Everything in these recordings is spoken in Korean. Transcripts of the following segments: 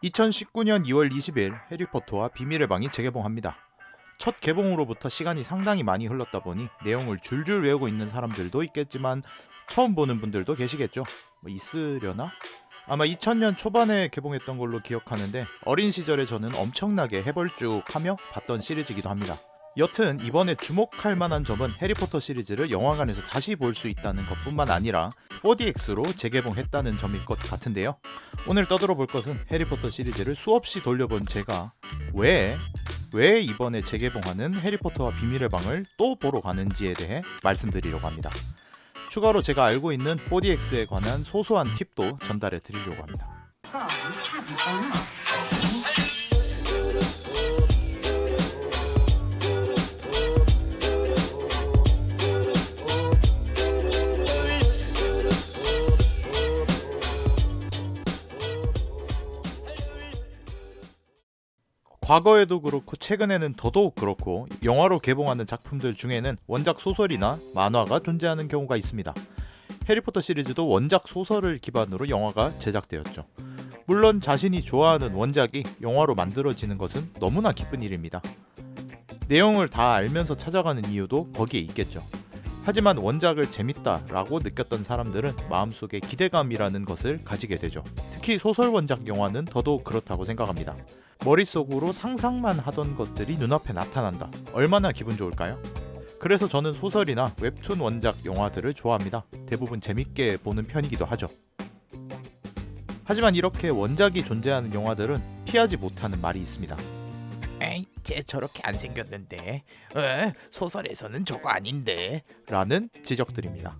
2019년 2월 20일 해리포터와 비밀의 방이 재개봉합니다. 첫 개봉으로부터 시간이 상당히 많이 흘렀다 보니 내용을 줄줄 외우고 있는 사람들도 있겠지만 처음 보는 분들도 계시겠죠. 있으려나? 아마 2000년 초반에 개봉했던 걸로 기억하는데 어린 시절에 저는 엄청나게 해벌쭉하며 봤던 시리즈이기도 합니다. 여튼 이번에 주목할 만한 점은 해리포터 시리즈를 영화관에서 다시 볼 수 있다는 것뿐만 아니라 4DX로 재개봉했다는 점일 것 같은데요. 오늘 떠들어 볼 것은 해리포터 시리즈를 수없이 돌려본 제가 왜 이번에 재개봉하는 해리포터와 비밀의 방을 또 보러 가는지에 대해 말씀드리려고 합니다. 추가로 제가 알고 있는 4DX에 관한 소소한 팁도 전달해 드리려고 합니다. 과거에도 그렇고 최근에는 더더욱 그렇고 영화로 개봉하는 작품들 중에는 원작 소설이나 만화가 존재하는 경우가 있습니다. 해리포터 시리즈도 원작 소설을 기반으로 영화가 제작되었죠. 물론 자신이 좋아하는 원작이 영화로 만들어지는 것은 너무나 기쁜 일입니다. 내용을 다 알면서 찾아가는 이유도 거기에 있겠죠. 하지만 원작을 재밌다라고 느꼈던 사람들은 마음속에 기대감이라는 것을 가지게 되죠. 특히 소설 원작 영화는 더더욱 그렇다고 생각합니다. 머릿속으로 상상만 하던 것들이 눈앞에 나타난다. 얼마나 기분 좋을까요? 그래서 저는 소설이나 웹툰 원작 영화들을 좋아합니다. 대부분 재밌게 보는 편이기도 하죠. 하지만 이렇게 원작이 존재하는 영화들은 피하지 못하는 말이 있습니다. 에이, 쟤 저렇게 안 생겼는데. 소설에서는 저거 아닌데. 라는 지적들입니다.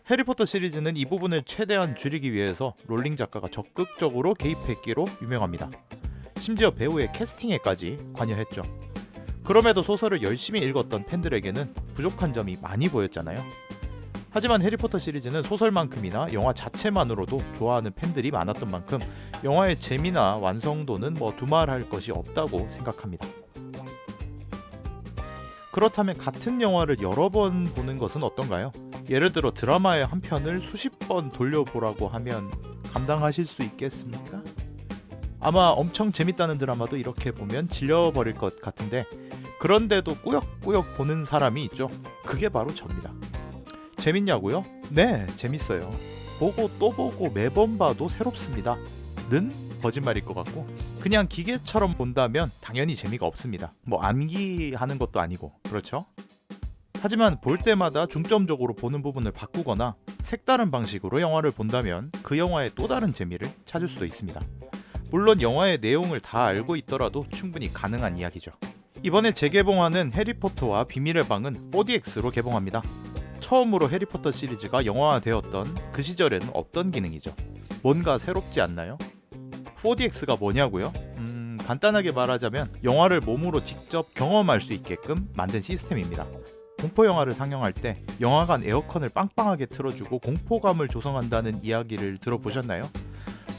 해리포터 시리즈는 이 부분을 최대한 줄이기 위해서 롤링 작가가 적극적으로 개입했기로 유명합니다. 심지어 배우의 캐스팅에까지 관여했죠. 그럼에도 소설을 열심히 읽었던 팬들에게는 부족한 점이 많이 보였잖아요. 하지만 해리포터 시리즈는 소설만큼이나 영화 자체만으로도 좋아하는 팬들이 많았던 만큼 영화의 재미나 완성도는 두말할 것이 없다고 생각합니다. 그렇다면 같은 영화를 여러 번 보는 것은 어떤가요? 예를 들어 드라마의 한 편을 수십 번 돌려보라고 하면 감당하실 수 있겠습니까? 아마 엄청 재밌다는 드라마도 이렇게 보면 질려버릴 것 같은데 그런데도 꾸역꾸역 보는 사람이 있죠. 그게 바로 저입니다. 재밌냐고요? 네, 재밌어요. 보고 또 보고 매번 봐도 새롭습니다. 는 거짓말일 것 같고 그냥 기계처럼 본다면 당연히 재미가 없습니다. 암기하는 것도 아니고 그렇죠? 하지만 볼 때마다 중점적으로 보는 부분을 바꾸거나 색다른 방식으로 영화를 본다면 그 영화의 또 다른 재미를 찾을 수도 있습니다. 물론 영화의 내용을 다 알고 있더라도 충분히 가능한 이야기죠. 이번에 재개봉하는 해리포터와 비밀의 방은 4DX로 개봉합니다. 처음으로 해리포터 시리즈가 영화화되었던 그 시절에는 없던 기능이죠. 뭔가 새롭지 않나요? 4DX가 뭐냐고요? 간단하게 말하자면 영화를 몸으로 직접 경험할 수 있게끔 만든 시스템입니다. 공포 영화를 상영할 때 영화관 에어컨을 빵빵하게 틀어주고 공포감을 조성한다는 이야기를 들어보셨나요?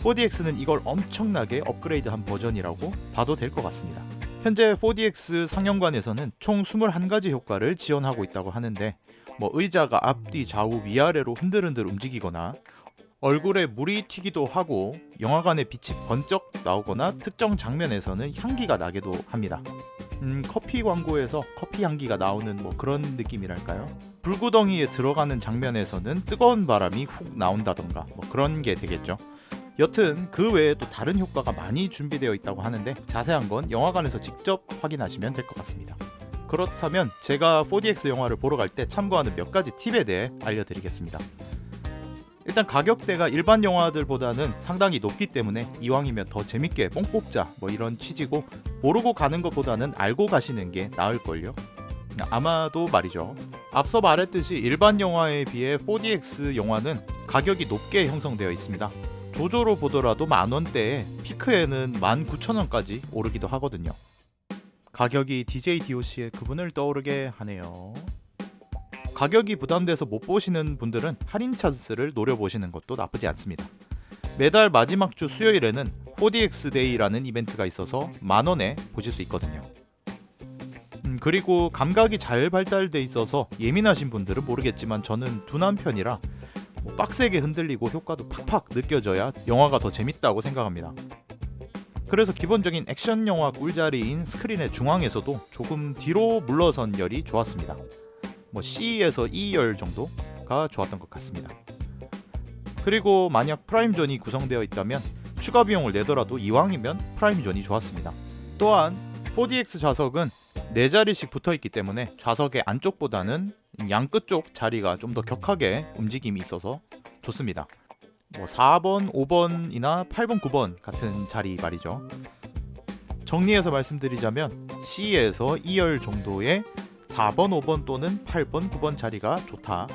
4DX는 이걸 엄청나게 업그레이드한 버전이라고 봐도 될 것 같습니다. 현재 4DX 상영관에서는 총 21가지 효과를 지원하고 있다고 하는데 의자가 앞뒤 좌우 위아래로 흔들흔들 움직이거나 얼굴에 물이 튀기도 하고 영화관의 빛이 번쩍 나오거나 특정 장면에서는 향기가 나기도 합니다. 커피 광고에서 커피 향기가 나오는 그런 느낌이랄까요? 불구덩이에 들어가는 장면에서는 뜨거운 바람이 훅 나온다던가 그런 게 되겠죠. 여튼 그 외에 또 다른 효과가 많이 준비되어 있다고 하는데 자세한 건 영화관에서 직접 확인하시면 될 것 같습니다. 그렇다면 제가 4DX 영화를 보러 갈 때 참고하는 몇 가지 팁에 대해 알려드리겠습니다. 일단 가격대가 일반 영화들보다는 상당히 높기 때문에 이왕이면 더 재밌게 뽕 뽑자 이런 취지고 모르고 가는 것보다는 알고 가시는 게 나을걸요? 아마도 말이죠. 앞서 말했듯이 일반 영화에 비해 4DX 영화는 가격이 높게 형성되어 있습니다. 조조로 보더라도 만원대에 피크에는 19,000원까지 오르기도 하거든요. 가격이 DJ DOC의 그분을 떠오르게 하네요. 가격이 부담돼서 못 보시는 분들은 할인 찬스를 노려보시는 것도 나쁘지 않습니다. 매달 마지막 주 수요일에는 4DX 데이라는 이벤트가 있어서 만원에 보실 수 있거든요. 그리고 감각이 잘 발달돼 있어서 예민하신 분들은 모르겠지만 저는 둔한 편이라 빡세게 흔들리고 효과도 팍팍 느껴져야 영화가 더 재밌다고 생각합니다. 그래서 기본적인 액션 영화 꿀자리인 스크린의 중앙에서도 조금 뒤로 물러선 열이 좋았습니다. C에서 E열 정도가 좋았던 것 같습니다. 그리고 만약 프라임존이 구성되어 있다면 추가 비용을 내더라도 이왕이면 프라임존이 좋았습니다. 또한 4DX 좌석은 4자리씩 붙어있기 때문에 좌석의 안쪽보다는 양끝 쪽 자리가 좀 더 격하게 움직임이 있어서 좋습니다. 4번, 5번이나 8번, 9번 같은 자리 말이죠. 정리해서 말씀드리자면 C에서 2열 정도의 4번, 5번 또는 8번, 9번 자리가 좋다.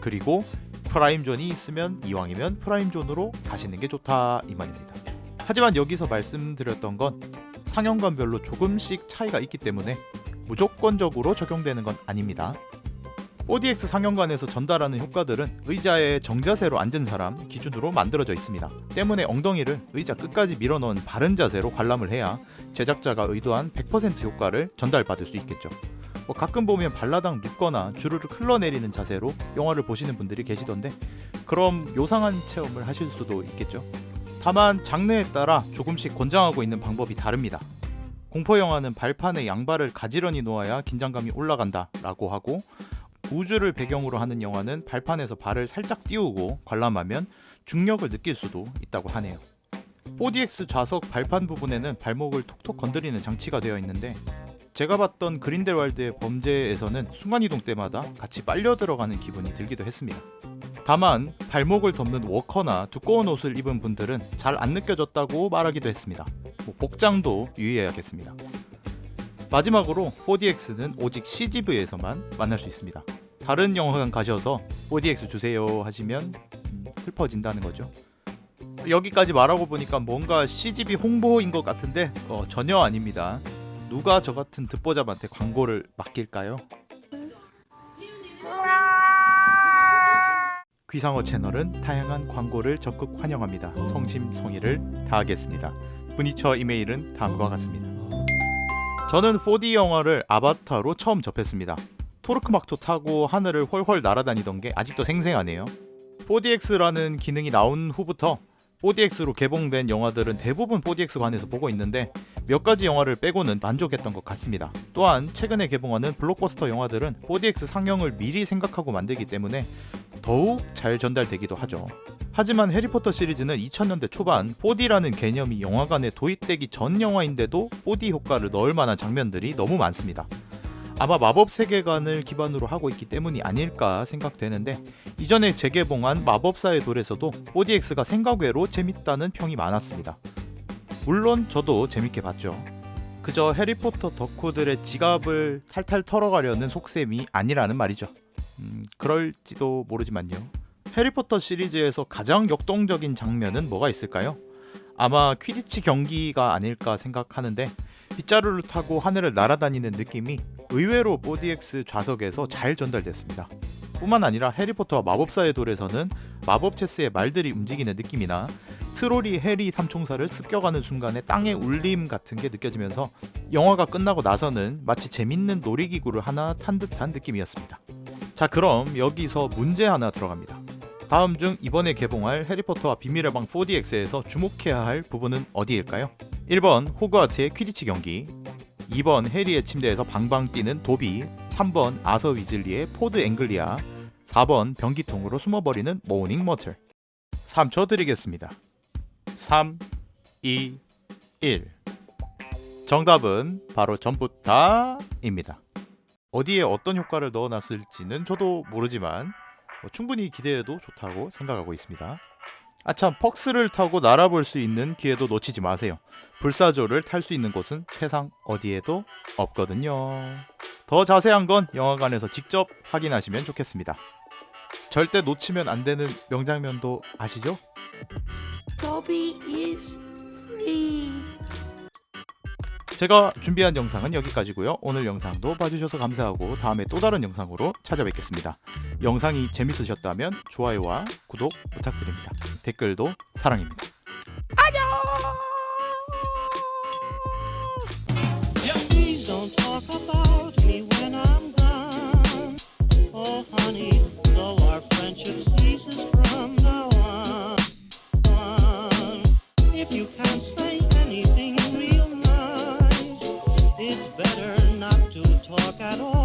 그리고 프라임존이 있으면 이왕이면 프라임존으로 가시는 게 좋다 이 말입니다. 하지만 여기서 말씀드렸던 건 상영관별로 조금씩 차이가 있기 때문에 무조건적으로 적용되는 건 아닙니다. 4DX 상영관에서 전달하는 효과들은 의자에 정자세로 앉은 사람 기준으로 만들어져 있습니다. 때문에 엉덩이를 의자 끝까지 밀어넣은 바른 자세로 관람을 해야 제작자가 의도한 100% 효과를 전달받을 수 있겠죠. 가끔 보면 발라당 눕거나 주르륵 흘러내리는 자세로 영화를 보시는 분들이 계시던데 그럼 요상한 체험을 하실 수도 있겠죠. 다만 장르에 따라 조금씩 권장하고 있는 방법이 다릅니다. 공포영화는 발판에 양발을 가지런히 놓아야 긴장감이 올라간다 라고 하고, 우주를 배경으로 하는 영화는 발판에서 발을 살짝 띄우고 관람하면 중력을 느낄 수도 있다고 하네요. 4DX 좌석 발판 부분에는 발목을 톡톡 건드리는 장치가 되어 있는데, 제가 봤던 그린델왈드의 범죄에서는 순간이동 때마다 같이 빨려 들어가는 기분이 들기도 했습니다. 다만 발목을 덮는 워커나 두꺼운 옷을 입은 분들은 잘 안 느껴졌다고 말하기도 했습니다. 복장도 유의해야겠습니다. 마지막으로 4DX는 오직 CGV에서만 만날 수 있습니다. 다른 영화관 가셔서 4DX 주세요 하시면 슬퍼진다는 거죠. 여기까지 말하고 보니까 뭔가 CGV 홍보인 것 같은데 전혀 아닙니다. 누가 저 같은 듣보잡한테 광고를 맡길까요? 귀상어 채널은 다양한 광고를 적극 환영합니다. 성심성의를 다하겠습니다. 문의처 이메일은 다음과 같습니다. 저는 4D 영화를 아바타로 처음 접했습니다. 토르크막토 타고 하늘을 훨훨 날아다니던 게 아직도 생생하네요. 4DX라는 기능이 나온 후부터 4DX로 개봉된 영화들은 대부분 4DX관에서 보고 있는데 몇 가지 영화를 빼고는 만족했던 것 같습니다. 또한 최근에 개봉하는 블록버스터 영화들은 4DX 상영을 미리 생각하고 만들기 때문에 더욱 잘 전달되기도 하죠. 하지만 해리포터 시리즈는 2000년대 초반 4D라는 개념이 영화관에 도입되기 전 영화인데도 4D 효과를 넣을 만한 장면들이 너무 많습니다. 아마 마법 세계관을 기반으로 하고 있기 때문이 아닐까 생각되는데, 이전에 재개봉한 마법사의 돌에서도 4DX가 생각 외로 재밌다는 평이 많았습니다. 물론 저도 재밌게 봤죠. 그저 해리포터 덕후들의 지갑을 탈탈 털어가려는 속셈이 아니라는 말이죠. 그럴지도 모르지만요. 해리포터 시리즈에서 가장 역동적인 장면은 뭐가 있을까요? 아마 퀴디치 경기가 아닐까 생각하는데, 빗자루를 타고 하늘을 날아다니는 느낌이 의외로 4DX 좌석에서 잘 전달됐습니다. 뿐만 아니라 해리포터와 마법사의 돌에서는 마법 체스의 말들이 움직이는 느낌이나 트롤이 해리 삼총사를 습격하는 순간의 땅의 울림 같은 게 느껴지면서 영화가 끝나고 나서는 마치 재밌는 놀이기구를 하나 탄 듯한 느낌이었습니다. 자, 그럼 여기서 문제 하나 들어갑니다. 다음 중 이번에 개봉할 해리포터와 비밀의 방 4DX에서 주목해야 할 부분은 어디일까요? 1번 호그와트의 퀴디치 경기, 2번 해리의 침대에서 방방 뛰는 도비, 3번 아서 위즐리의 포드 앵글리아, 4번 변기통으로 숨어버리는 모닝 머틀. 3초 드리겠습니다. 3, 2, 1. 정답은 바로 전부 다입니다. 어디에 어떤 효과를 넣어놨을지는 저도 모르지만 충분히 기대해도 좋다고 생각하고 있습니다. 아참, 퍽스를 타고 날아볼 수 있는 기회도 놓치지 마세요. 불사조를 탈 수 있는 곳은 세상 어디에도 없거든요. 더 자세한 건 영화관에서 직접 확인하시면 좋겠습니다. 절대 놓치면 안 되는 명장면도 아시죠? Toby is free. 제가 준비한 영상은 여기까지고요. 오늘 영상도 봐주셔서 감사하고 다음에 또 다른 영상으로 찾아뵙겠습니다. 영상이 재밌으셨다면 좋아요와 구독 부탁드립니다. 댓글도 사랑입니다. Please don't talk about me when I'm gone. Oh, honey, though our friendship ceases from now on. If you can't say anything better not to talk at all.